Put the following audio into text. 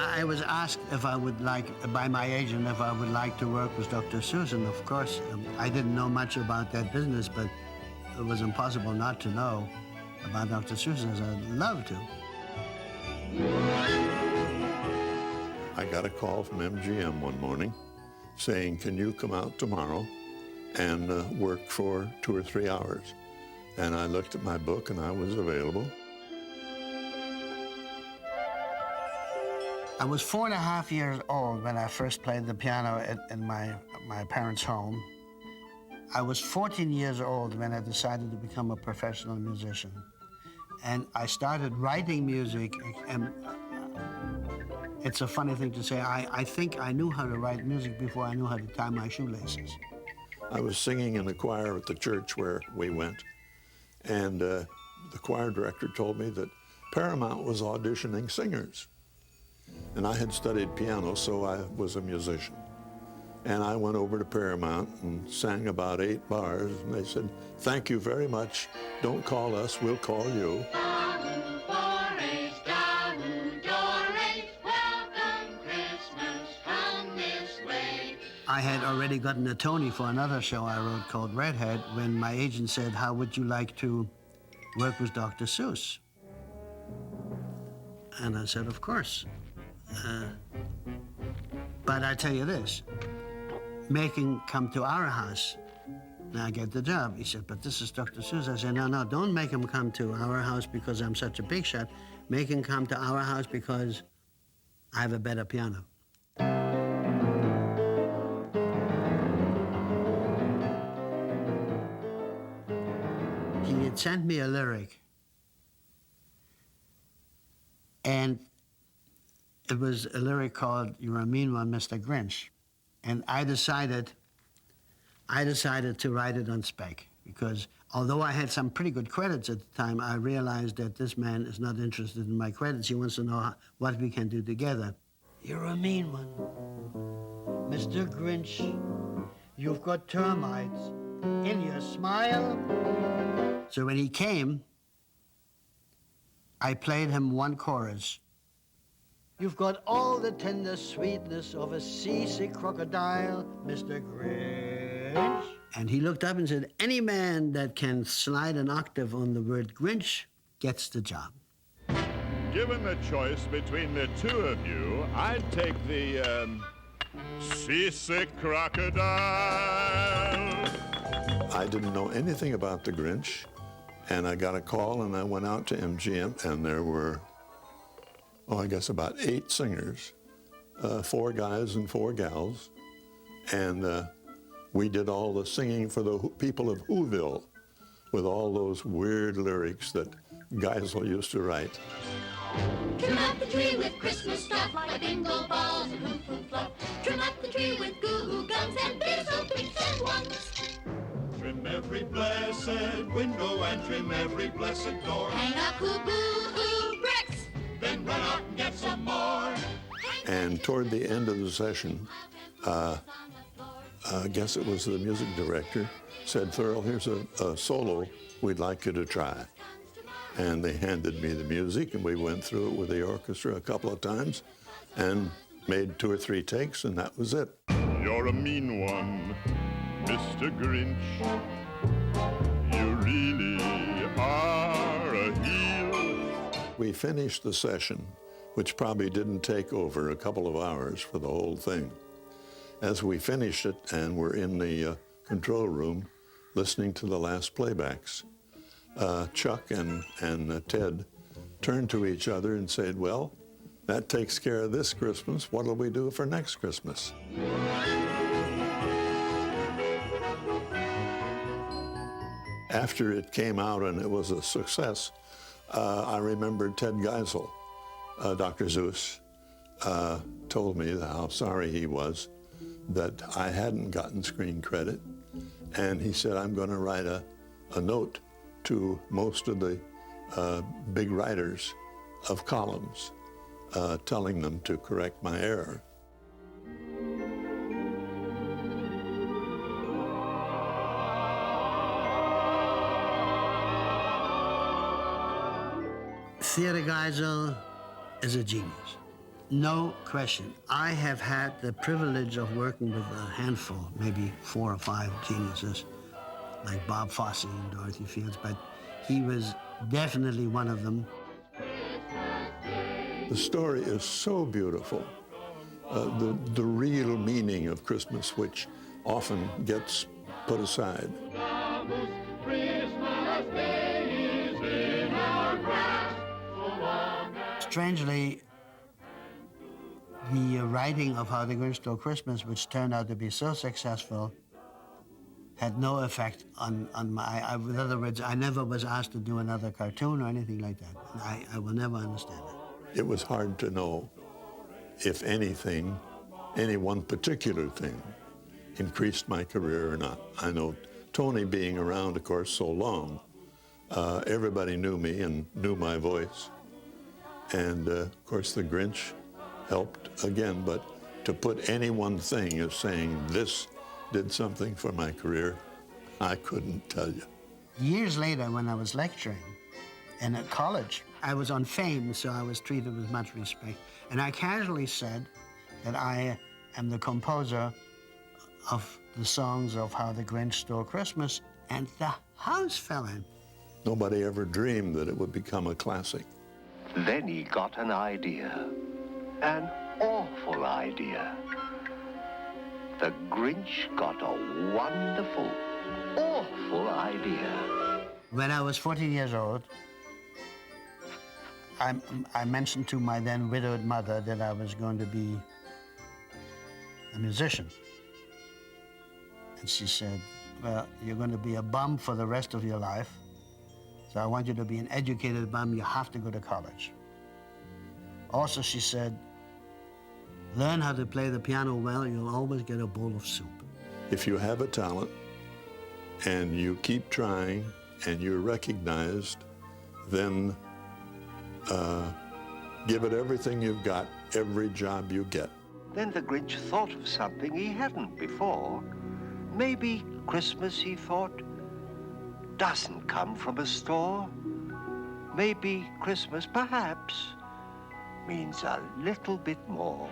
I was asked if I would like, by my agent, if I would like to work with Dr. Seuss, and of course, I didn't know much about that business, but it was impossible not to know about Dr. Seuss, as I'd love to. I got a call from MGM one morning saying, can you come out tomorrow and work for 2 or 3 hours? And I looked at my book and I was available. I was 4.5 years old when I first played the piano in my parents' home. I was 14 years old when I decided to become a professional musician. And I started writing music, and it's a funny thing to say, I think I knew how to write music before I knew how to tie my shoelaces. I was singing in the choir at the church where we went, and the choir director told me that Paramount was auditioning singers. And I had studied piano, so I was a musician. And I went over to Paramount and sang about 8 bars, and they said, thank you very much. Don't call us, we'll call you. I had already gotten a Tony for another show I wrote called Redhead when my agent said, how would you like to work with Dr. Seuss? And I said, of course. But I tell you this, make him come to our house, and I get the job. He said, but this is Dr. Seuss. I said, no, don't make him come to our house because I'm such a big shot. Make him come to our house because I have a better piano. He had sent me a lyric, and it was a lyric called, "You're a Mean One, Mr. Grinch." And I decided to write it on spec, because although I had some pretty good credits at the time, I realized that this man is not interested in my credits. He wants to know what we can do together. You're a mean one, Mr. Grinch. You've got termites in your smile. So when he came, I played him one chorus. You've got all the tender sweetness of a seasick crocodile, Mr. Grinch. And he looked up and said, any man that can slide an octave on the word Grinch gets the job. Given the choice between the two of you, I'd take the seasick crocodile. I didn't know anything about the Grinch, and I got a call and I went out to MGM, and there were, I guess about 8 singers, 4 guys and 4 gals, and we did all the singing for the people of Whoville with all those weird lyrics that Geisel used to write. Trim up the tree with Christmas stuff like bingo balls and hoo-hoo fluff. Trim up the tree with goo-goo gums and bizzle picks and ones. Trim every blessed window and trim every blessed door. Hang up hoo-boo-hoo bricks, then run out and get some more. And toward the end of the session, I guess it was the music director, said, Thurl, here's a solo we'd like you to try. And they handed me the music, and we went through it with the orchestra a couple of times and made 2 or 3 takes, and that was it. You're a mean one, Mr. Grinch. You really are a heel. We finished the session, which probably didn't take over a couple of hours for the whole thing. As we finished it and were in the control room listening to the last playbacks, Chuck and Ted turned to each other and said, well, that takes care of this Christmas. What'll we do for next Christmas? After it came out and it was a success, I remembered Ted Geisel. Dr. Seuss told me how sorry he was that I hadn't gotten screen credit. And he said, I'm going to write a note to most of the big writers of columns, telling them to correct my error. Theater Geisel is a genius. No question. I have had the privilege of working with a handful, maybe 4 or 5 geniuses, like Bob Fosse and Dorothy Fields, but he was definitely one of them. The story is so beautiful. The real meaning of Christmas, which often gets put aside. Strangely, the writing of How the Grinch Stole Christmas, which turned out to be so successful, had no effect on my... in other words, I never was asked to do another cartoon or anything like that. I will never understand it. It was hard to know if anything, any one particular thing, increased my career or not. I know Tony being around, of course, so long, everybody knew me and knew my voice. And, of course, the Grinch helped again, but to put any one thing as saying this did something for my career, I couldn't tell you. Years later, when I was lecturing in a college, I was on Fame, so I was treated with much respect. And I casually said that I am the composer of the songs of How the Grinch Stole Christmas, and the house fell in. Nobody ever dreamed that it would become a classic. Then he got an idea, an awful idea. The Grinch got a wonderful, awful idea. When I was 14 years old, I mentioned to my then widowed mother that I was going to be a musician. And she said, well, you're going to be a bum for the rest of your life. So I want you to be an educated bum. You have to go to college. Also, she said, learn how to play the piano well. You'll always get a bowl of soup. If you have a talent and you keep trying and you're recognized, then give it everything you've got, every job you get. Then the Grinch thought of something he hadn't before. Maybe Christmas, he thought, doesn't come from a store. Maybe Christmas, perhaps, means a little bit more.